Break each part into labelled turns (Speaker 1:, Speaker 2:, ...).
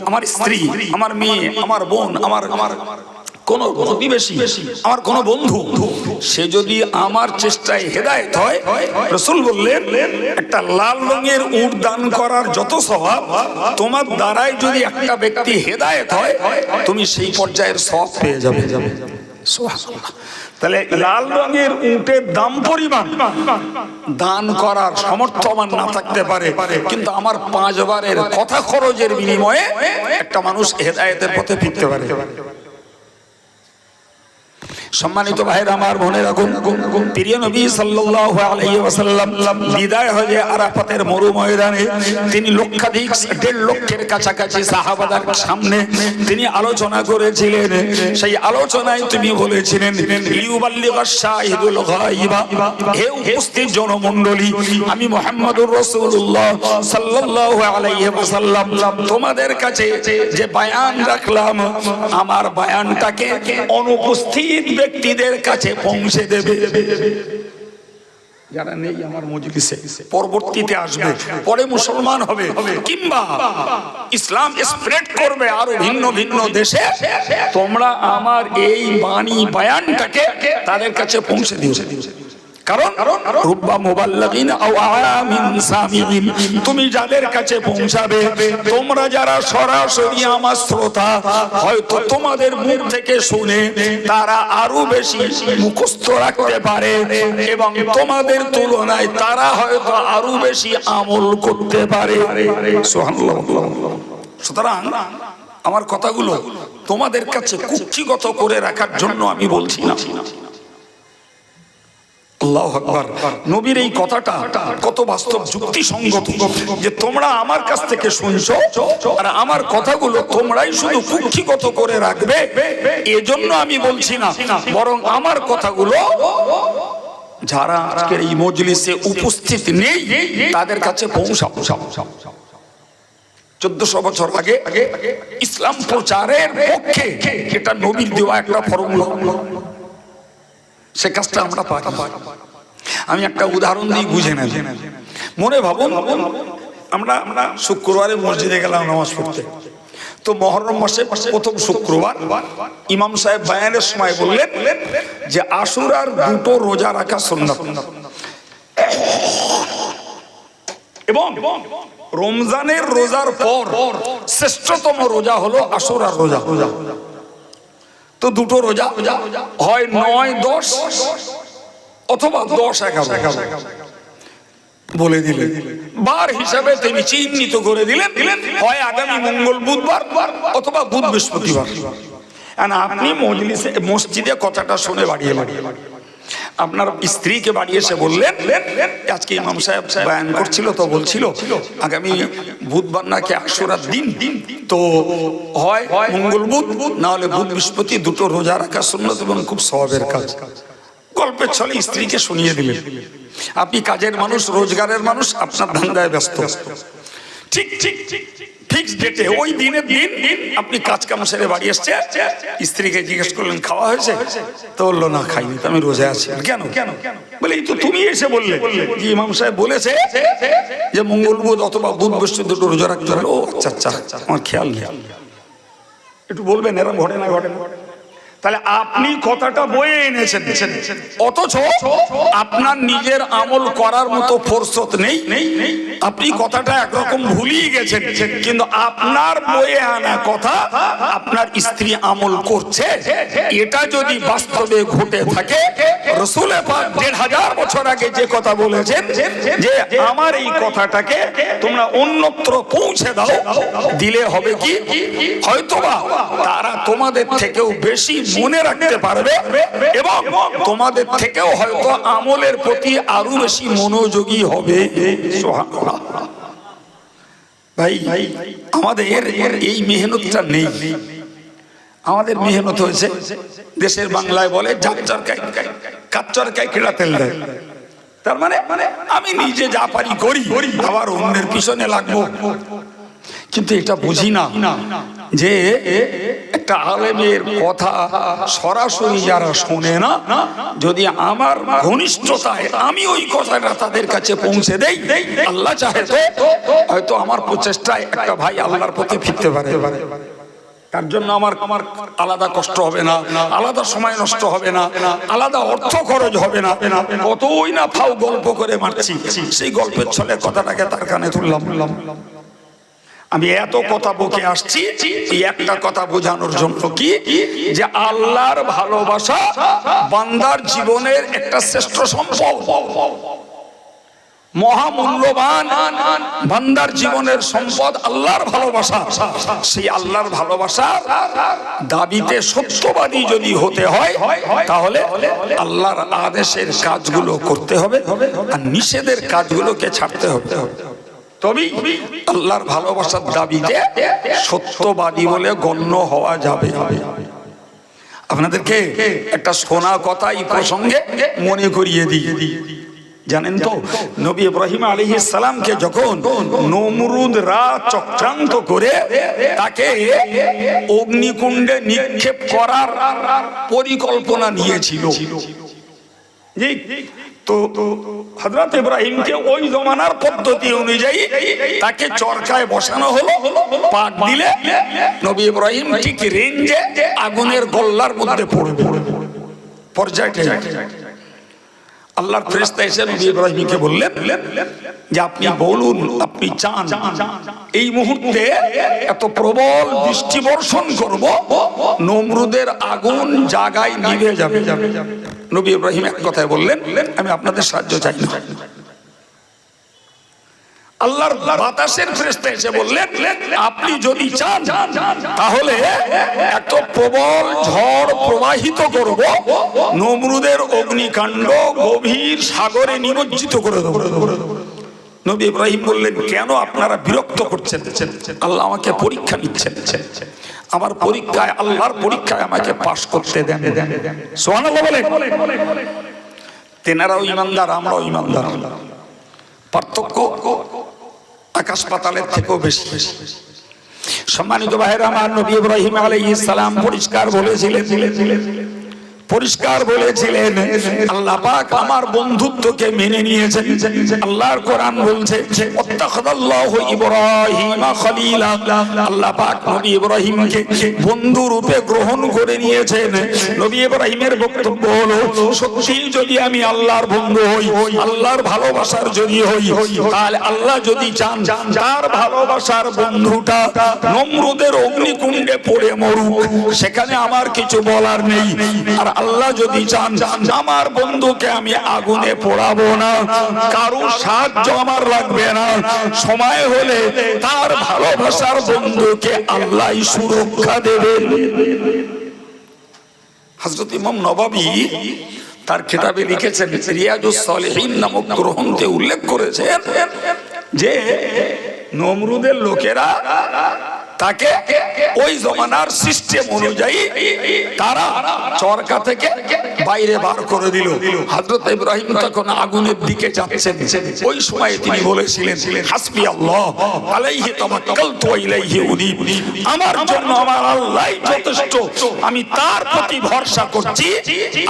Speaker 1: আমার স্ত্রী, আমার মেয়ে, আমার বোন, আমার কোন প্রতিবেশী, আমার কোন বন্ধু, সে যদি আমার চেষ্টায় হেদায়েত হয়, রাসূল বললেন একটা লাল রঙের উট দান করার যত সওয়াব, তোমার দ্বারাই যদি একটা ব্যক্তি হেদায়েত হয়, তুমি সেই পর্যায়ের সওয়াব পেয়ে যাবে। সুবহানাল্লাহ। তাহলে লাল রঙের উটের দাম পরিমাণ দান করার সামর্থ্য আমার না থাকতে পারে, কিন্তু আমার 5 বারের কথা খরচের বিনিময়ে একটা মানুষ হেদায়েতের পথে ফিরতে পারে। সম্মানিত ভাইরা আমার, মনে রাখুন, প্রিয় নবী সাল্লাল্লাহু আলাইহি ওয়াসাল্লাম বিদায় হয়ে আরাফাতের মরু ময়দানে তিনি লক্ষাধিক 1.5 লক্ষের কাছাকাছি সাহাবাদের সামনে তিনি আলোচনা করেছিলেন। সেই আলোচনায় তিনি বলেছিলেন, লিউবাল্লিগাশ শাহিদুল গায়বা, হে উপস্থিত জনমণ্ডলী, আমি মুহাম্মদুর রাসূলুল্লাহ সাল্লাল্লাহু আলাইহি ওয়াসাল্লাম তোমাদের কাছে যে বয়ান রাখলাম, আমার বয়ানটাকে অনুপস্থিত ব্যক্তিদের কাছে পৌঁছে দেবে। যারা নেই আমার মজলিসে, পরবর্তীতে আসবে, পরে মুসলমান হবে, কিংবা ইসলাম স্প্রেড করবে আরো ভিন্ন ভিন্ন দেশে, তোমরা আমার এই বাণী বয়ানটাকে তাদের কাছে পৌঁছে দিও। কারণ রুব্বা মুবাল্লিগিন আও আমিন সামিঈন, তুমি যাদের কাছে পৌঁছাবে, তোমরা যারা সরাসরি আমার শ্রোতা, হয়তো তোমাদের মুখ থেকে শুনে তারা আরো বেশি মুখস্থ রাখতে পারে এবং তোমাদের তুলনায় তারা হয়তো আরো বেশি আমল করতে পারে। সুবহানাল্লাহ। সুতরাং আমার কথাগুলো তোমাদের কাছে কুক্ষিগত করে রাখার জন্য আমি বলছি না। আল্লাহু আকবার। নবীর এই কথাটা কত বাস্তব যুক্তিসঙ্গত, যে তোমরা আমার কাছ থেকে শুনছো আর আমার কথাগুলো তোমরাই শুধু কুক্ষিগত করে রাখবে, এজন্য আমি বলছি না, বরং আমার কথাগুলো যারা আজকের এই মজলিসে উপস্থিত নেই তাদের কাছে পৌঁছাও। 1400 বছর আগে ইসলাম প্রচারের পক্ষে এটা নবীর দেওয়া একটা ফর্মুলা, সে কাজটা আমরা পারি। আমি একটা উদাহরণ দিয়ে বুঝে নেব। মনে ভাবুন, আমরা শুক্রবারে মসজিদে গেলাম নামাজ পড়তে, তো মুহররম মাসে প্রথম শুক্রবার ইমাম সাহেব বয়ানের সময় বললেন যে আশুরার 2টো রোজা রাখা সুন্নাত, এবং রমজানের রোজার পর শ্রেষ্ঠতম রোজা হলো আশুরার রোজা। তো 2টো রোজা হয় 9-10 অথবা 10-11 বলে দিলেন, বার হিসাবে তিনি চিহ্নিত করে দিলেন, হয় আগামী মঙ্গল বুধবার অথবা বুধ বৃহস্পতিবার। আপনি মসজিদে কথাটা শুনে বাড়িয়ে আপনার স্ত্রীকে বাড়ি এসে বললেন, আজকে ইমাম সাহেব বয়ান করছিল তো বলছিল আগামী বুধবার নাকি আশুরার দিন, তো হয় মঙ্গল বুধ না হলে বুধ বৃহস্পতি 2টো রোজা রাখা সুন্নাত এবং খুব সওয়াবের কাজ। গল্পের ছলে স্ত্রীকে শুনিয়ে দিলেন। আপনি কাজের মানুষ, রোজগারের মানুষ, আপনার ধান্দায় ব্যস্ত, ঠিক ফিক্স ডেটে ওই দিনের দিন আপনি কাজ কাম সেরে বাড়ি এসছে, স্ত্রীকে জিজ্ঞেস করলেন খাওয়া হয়েছে, তো বললো না খাইনি, আমি রোজা আছি। কেন? বলে এই তো তুমি এসে বললে যে ইমাম সাহেব বলেছে যে মঙ্গল বুধ অথবা বুধ বৃহস্পতি 2টো রোজা রাখতে হবে। ও আচ্ছা, আমার খেয়াল নেই। একটু বলবেন এরকম ঘটে না? তাহলে আপনি কথাটা বয়ে এনেছেন, অথচ আপনার নিজের আমল করার মতো ফুরসত নেই। আপনি কথাটা একরকম ভুলিয়ে গেছেন, কিন্তু আপনার বয়ে আনা কথা আপনার স্ত্রী আমল করছে, এটা যদি বাস্তবে ঘটে থাকে, রাসূল পাক 1500 বছর আগে যে কথা বলেছেন যে আমার এই কথাটাকে তোমরা অন্যত্র পৌঁছে দাও, দিলে হবে কি হয়তোবা তারা তোমাদের থেকেও বেশি মনে রাখতে পারবে এবং তোমাদের থেকেও হয়তো আমলের প্রতি আরো বেশি মনোযোগী হবে। সুবহানাল্লাহ। ভাই, আমাদের এই মেহনতটা নেই। আমাদের মেহনত হয়েছে, দেশের বাংলায় বলে কাচ্চরকায় কেড়া তেল দেয়। তার মানে আমি নিজে যা পারি করি, আবার অন্যের পিছনে লাগবো। কিন্তু এটা বুঝি না যে একটা আলেমের কথা সরাসরি যারা শোনে না, যদি আমার ঘনিষ্ঠতায় আমি ওই কথাটা তাদের কাছে পৌঁছে দেই, আল্লাহ চাহে তো হয়তো আমার প্রচেষ্টায় একটা ভাই আল্লাহর পথে ফিরতে পারে। তার জন্য আমার আলাদা কষ্ট হবে না, আলাদা সময় নষ্ট হবে না, আলাদা অর্থ খরচ হবে না। কতই না ফাও গল্প করে মারছি, সেই গল্পের ছলে কথাটাকে তার কানে তুললাম। আমি এত কথা বকে আসছি এই একটা কথা বোঝানোর জন্য, কি যে আল্লাহর ভালোবাসা বান্দার জীবনের একটা শ্রেষ্ঠ সম্পদ, মহামূল্যবান বান্দার জীবনের সম্পদ আল্লাহর ভালোবাসা। সেই আল্লাহর ভালোবাসা দাবিতে সত্যবাদী যদি হতে হয়, তাহলে আল্লাহর আদেশের কাজগুলো করতে হবে আর নিষেধের কাজগুলোকে ছাড়তে হবে। তবেই আল্লাহর ভালোবাসার দাবিতে সত্যবাদী বলে গণ্য হওয়া যাবে। আপনাদেরকে একটা শোনা কথা এই প্রসঙ্গে মনে করিয়ে দিই। জানেন তো, নবী ইব্রাহিম আলাইহিস সালামকে যখন নমরুদরা চক্রান্ত করে তাকে অগ্নিকুণ্ডে নিক্ষেপ করার পরিকল্পনা নিয়েছিল, তো হযরত ইব্রাহিমকে ওই জমানার পদ্ধতি অনুযায়ী তাকে চরকায় বসানো হলো। পাক দিলে নবী ইব্রাহিম ঠিক রেঞ্জে আগুনের গোল্লার মধ্যে পড়বে। পর্যায়টা আল্লাহর ফেরেশতা এসে নবী ইব্রাহিমকে বললেন যে আপনি বলুন, আপনি চান এই মুহূর্তে এত প্রবল বৃষ্টি বর্ষণ করব, নমরুদের আগুন জায়গায় নিভে যাবে। নবী ইব্রাহিম এক কথায় বললেন, আমি আপনাদের সাহায্য চাই না। আল্লাহর বাতাসের ফেরেশতা এসে বললেন, আপনি যদি চান তাহলে এত প্রবল ঝড় প্রবাহিত করব, নমরুদের অগ্নিকাণ্ড গভীর সাগরে নিমজ্জিত করে দেব। নবী ইব্রাহিম বললেন, কেন আপনারা বিরক্ত করছেন? আল্লাহ আমাকে পরীক্ষা নিচ্ছেন, আমার পরীক্ষায়, আল্লাহর পরীক্ষায় আমাকে পাশ করতে দেন। সুবহানাল্লাহ বলে। তেনারাও ইমানদার, আমরাও ইমানদার, পার্থক্য আকাশ পাতালের থেকেও বেশি। সম্মানিত ভাইরা আমার, নবী ইব্রাহিম আলাইহিস সালাম পরিষ্কার বলেছিলেন আল্লাহ পাক আমার বন্ধুত্বকে মেনে নিয়েছেন। আল্লাহর কোরআন বলছে ওয়াত্তাখাযাল্লাহু ইব্রাহিমা খলিলা, আল্লাহ পাক নবী ইব্রাহিমকে বন্ধু রূপে গ্রহণ করে নিয়েছেন। নবী ইব্রাহিমের বক্তব্য হলো, সত্যি যদি আমি আল্লাহর বন্ধু হই, আল্লাহর ভালোবাসার যদি হই, তাহলে আল্লাহ যদি চান তার ভালোবাসার বন্ধুটা নমরুদের অগ্নিকুণ্ডে পড়ে মরুক, সেখানে আমার কিছু বলার নেই। আর আল্লাহ যদি চান আমার বন্ধুকে আমি আগুনে পোড়াবো না, কারো সাহায্য আমার লাগবে না, সময় হলে তার ভালোবাসার বন্ধুকে আল্লাহই সুরক্ষা দেবেন। হযরত ইমাম নববী তার কিতাবে লিখেছেন, রিয়াজুস সালিহিন নামক গ্রন্থে উল্লেখ করেছেন যে নমরুদের লোকেরা তাকে ওই জমানার সিস্টেম অনুযায়ী তারা চরকা থেকে বাইরে বার করে দিল। হযরত ইব্রাহিম তখন আগুনের দিকে যাচ্ছেন, ওই সময় তিনি বলেছিলেন, হাসবি আল্লাহ আলাইহি তাওয়াক্কালতু ওয়া ইলাইহি উনীব, আমার জন্য আমার আল্লাহই যথেষ্ট, আমি তার প্রতি ভরসা করছি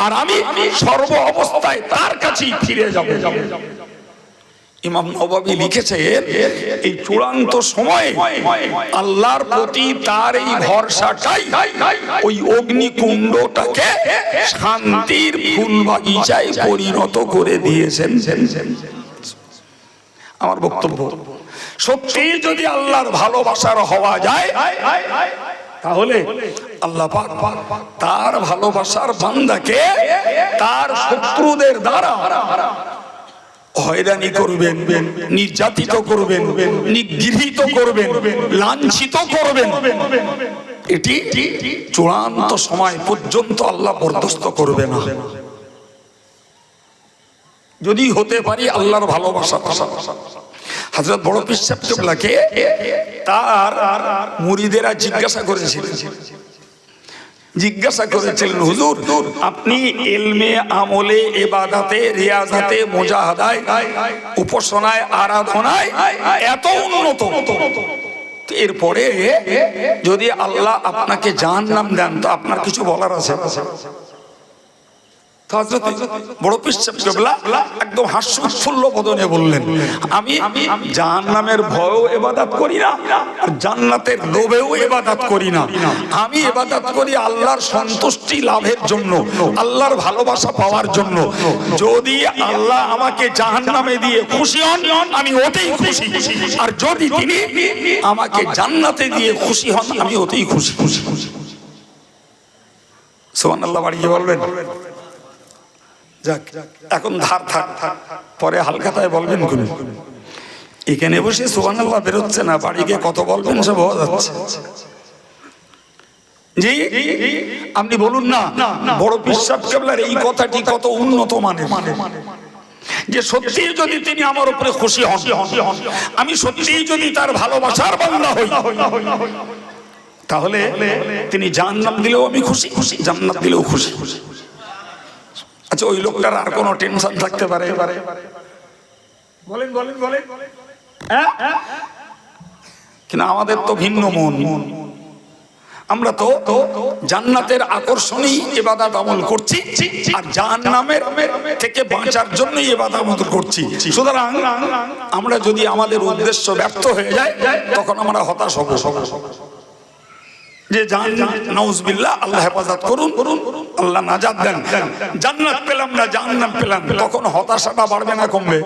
Speaker 1: আর আমি সর্ব অবস্থায় তার কাছেই ফিরে যাব। ইমাম নববী লিখেছেন, এই চূড়ান্ত সময়ে আল্লাহর প্রতি তার এই ভরসাটাই ওই অগ্নিকুণ্ডটাকে শান্তির ফুল বাগিচায় পরিণত করে দিয়েছেন। আমার বক্তব্য, সত্যি যদি আল্লাহর ভালোবাসার হওয়া যায়, তাহলে আল্লাহ পাক তার ভালোবাসার বান্দাকে তার শত্রুদের দ্বারা হয়রানি করবেন, নির্যাতিত করবেন, নিগৃহীত করবেন, লাঞ্ছিত করবেন। এটি চূড়ান্ত সময় পর্যন্ত আল্লাহ বরদাস্ত করবে না। যদি হতে পারি আল্লাহর ভালোবাসা। হযরত বড় পীর সাহেব কেবলাকে তার মুরিদেরা জিজ্ঞাসা করেছিলেন, হুজুর আপনি ইলমে, আমলে, ইবাদতে, রিয়াজাতে, মুজাহাদায়, উপাসনায়, আরাধনায় এত উন্নত, এরপরে যদি আল্লাহ আপনাকে জাহান্নাম দেন তো আপনার কিছু বলার আছে? বড় পীর সাহেব কেবলা একদম হাস্যোৎফুল্ল বদনে বললেন, আমি জাহান্নামের ভয়েও ইবাদত করি না, আর জান্নাতের লোভেও ইবাদত করি না। আমি ইবাদত করি আল্লাহর সন্তুষ্টি লাভের জন্য, আল্লাহর ভালোবাসা পাওয়ার জন্য। যদি আল্লাহ আমাকে জাহান্নামে দিয়ে খুশি হন আমি ওতেই খুশি, আর যদি তিনি আমাকে জান্নাতে দিয়ে খুশি হন আমি ওতেই খুশি। সুবহানাল্লাহ বাড়িয়ে বলবেন। যাক, এখন ধার থাক, পরে হালখাতায় বলবেন কোন। এখানে বসে সুবহানাল্লাহ বেরোচ্ছে না, বাড়িকে কত বলবেন সব হওয়া যাচ্ছে। জি আপনি বলুন না, বড় পীর সাহেব কেবলার এই কথাটি কত উন্নত মানের, যে সত্যি যদি তিনি আমার উপরে খুশি হন, আমি সত্যি যদি তার ভালোবাসার বান্দা হই, তাহলে তিনি জাহান্নাম দিলেও আমি খুশি, জান্নাত দিলেও খুশি। আচ্ছা, ওই লোকটার আর কোনো টেনশন থাকতে পারে? বলেন বলেন বলেন। কিন্তু আমাদের তো ভিন্ন মন। আমরা তো জান্নাতের আকর্ষণেই ইবাদত আমল করছি, আর জাহান্নামের থেকে বাঁচার জন্যই ইবাদত আমল করছি। সুতরাং আমরা যদি আমাদের উদ্দেশ্য ব্যর্থ হয়ে যায় তখন আমরা হতাশ হব, যে নাউজুবিল্লাহ, আল্লাহ হেফাজত করুন, আল্লাহ নাজাত দেন, জান্নাত পেলাম না জাহান্নাম পেলাম, তখন হতাশাটা বাড়বে না কমবে?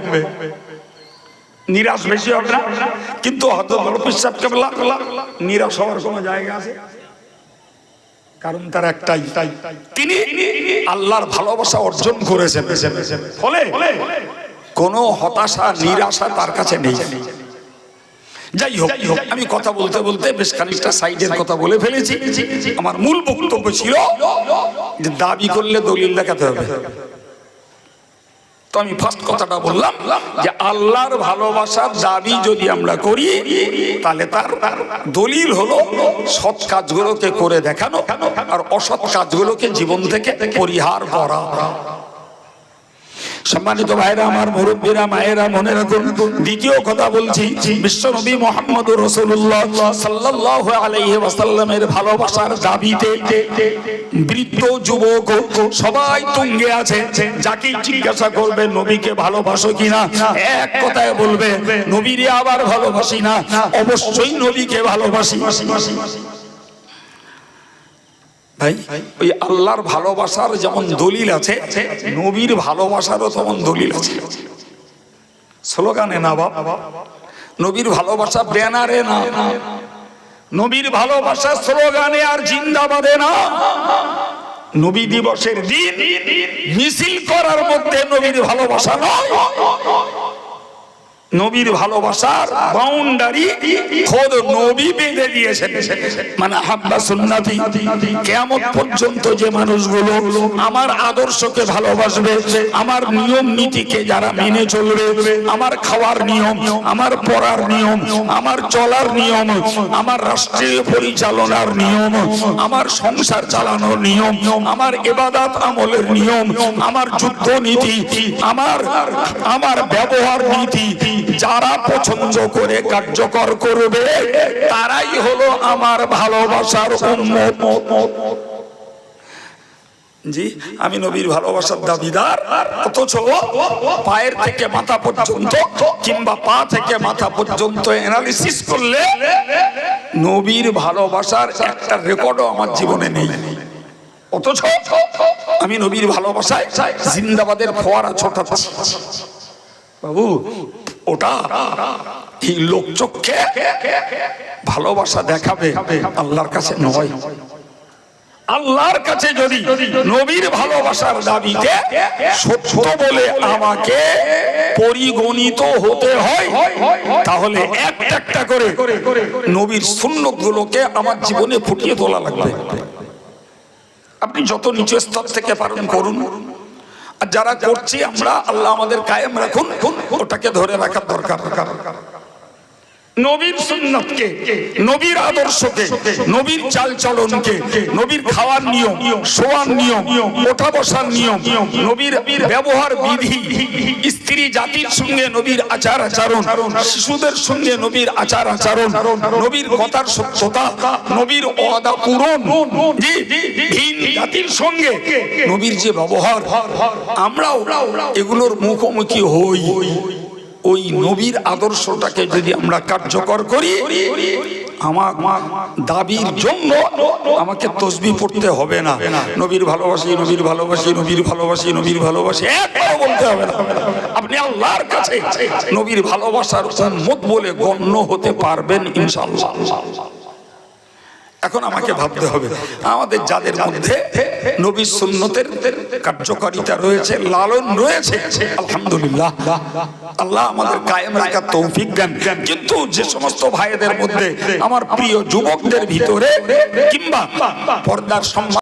Speaker 1: নিরাশ বেশি হবে না? কিন্তু হযরত বড় পীর সাহেব কেবলা নিরাশ হওয়ার কোনো জায়গা আছে? কারণ তার একটাই, তিনি আল্লাহর ভালোবাসা অর্জন করেছেন, ফলে কোনো হতাশা নিরাশা তার কাছে নেই। যাই হোক, আমি কথা বলতে বলতে বেশ খানিকটা সাইডের কথা বলে ফেলেছি। আমার মূল বক্তব্য ছিল যে দাবি করলে দলিল দেখাতে হবে। তো আমি ফার্স্ট কথাটা বললাম যে আল্লাহর ভালোবাসার দাবি যদি আমরা করি তাহলে তার দলিল হলো সৎ কাজগুলোকে করে দেখানো আর অসৎ কাজগুলোকে জীবন থেকে পরিহার করা। সম্মানিত ভাইরা আমার, মুরব্বীরা, মায়েরা, মনে রাখুন, দ্বিতীয় কথা বলছি, বিশ্বনবী মুহাম্মদুর রাসূলুল্লাহ সাল্লাল্লাহু আলাইহি ওয়াসাল্লামের ভালোবাসার দাবিতে বৃদ্ধ যুবক সবাই তুঙ্গে আছে। যাকে জিজ্ঞাসা করবে নবীকে ভালোবাসো কিনা, এক কথায় বলবে নবীরে আবার ভালোবাসি না, অবশ্যই নবীকে ভালোবাসি। ভাই, ওই আল্লাহর ভালোবাসার যেমন দলিল আছে, নবীর ভালোবাসারও তেমন দলিল আছে। স্লোগানে না বাবা, নবীর ভালোবাসা ব্যানারে না, নবীর ভালোবাসা স্লোগানে আর জিন্দাবাদে না। নবী দিবসের দিন মিছিল করার মধ্যে নবীর ভালোবাসা নয়। নবীর ভালোবাসার বাউন্ডারি খোদ নবী বেঁধে দিয়েছেন। মানে হাব্বা সুন্নতি, কিয়ামত পর্যন্ত যে মানুষগুলো আমার আদর্শকে ভালোবাসবে, আমার নিয়ম নীতিকে যারা মেনে চলবে, আমার খাওয়ার নিয়ম, আমার পড়ার নিয়ম, আমার চলার নিয়ম, আমার রাষ্ট্রীয় পরিচালনার নিয়ম, আমার সংসার চালানোর নিয়ম, আমার ইবাদত আমলের নিয়ম, আমার যুদ্ধ নীতি, আমার ব্যবহার নীতি যারা পছন্দ করে কার্যকর করবে তারাই হলো আমার ভালোবাসার উম্মত। জি, আমি নবীর ভালোবাসার দাবিদার, অথচ পায়ের থেকে মাথা পর্যন্ত কিংবা পা থেকে মাথা পর্যন্ত অ্যানালিসিস করলে নবীর ভালোবাসার একটা রেকর্ডও আমার জীবনে নেই। অথচ আমি নবীর ভালোবাসায় জিন্দাবাদের ফোয়ারা ছোটাচ্ছি। বাবু, ওটা এই লোকচক্ষে ভালোবাসা দেখাবে, আল্লাহর কাছে নয়। আল্লাহর কাছে যদি নবীর ভালোবাসার দাবিতে সত্য বলে আমাকে পরিগণিত হতে হয়, তাহলে একটা একটা করে নবীর সুন্নতগুলোকে আমার জীবনে ফুটিয়ে তোলা লাগবে। আপনি যত নিচু স্তর থেকে পারেন করুন, আর যারা করছি আমরা, আল্লাহ আমাদের কায়েম রাখুন, ওটাকে ধরে রাখার দরকার। নবীর সুন্নতকে, নবীর আদর্শকে, নবীর চালচলনকে, নবীর খাওয়ার নিয়ম, শোয়ার নিয়ম, ওঠা বসার নিয়ম, নবীর ব্যবহার বিধি, স্ত্রী জাতির সঙ্গে নবীর আচার আচরণ, শিশুদের সঙ্গে নবীর আচার আচরণ, নবীর কথার সত্যতা, নবীর ওয়াদা পূরণ, ভিন জাতির সঙ্গে নবীর যে ব্যবহার, আমরাও এগুলোর মুখোমুখি হই। ওই নবীর আদর্শটাকে যদি আমরা কার্যকর করি, আমার দাবির জন্য আমাকে তসবিহ পড়তে হবে না, নবীর ভালোবাসি, নবীর ভালোবাসি, নবীর ভালোবাসি, নবীর ভালোবাসি একবার বলতে হবে না। আপনি আল্লাহর কাছে নবীর ভালোবাসার উম্মত বলে গণ্য হতে পারবেন ইনশাআল্লাহ। এখন আমাকে ভাবতে হবে, আমাদের যাদের মধ্যে নবীর সুন্নতের কার্যকারিতা রয়েছে, লালন রয়েছে, আলহামদুলিল্লাহ, আল্লাহ আমাদের কায়েম রাখার তৌফিক দেন। কিন্তু যে সমস্ত ভাইদের মধ্যে, আমার প্রিয় যুবকদের ভিতরে কিংবা পর্দার সম্মান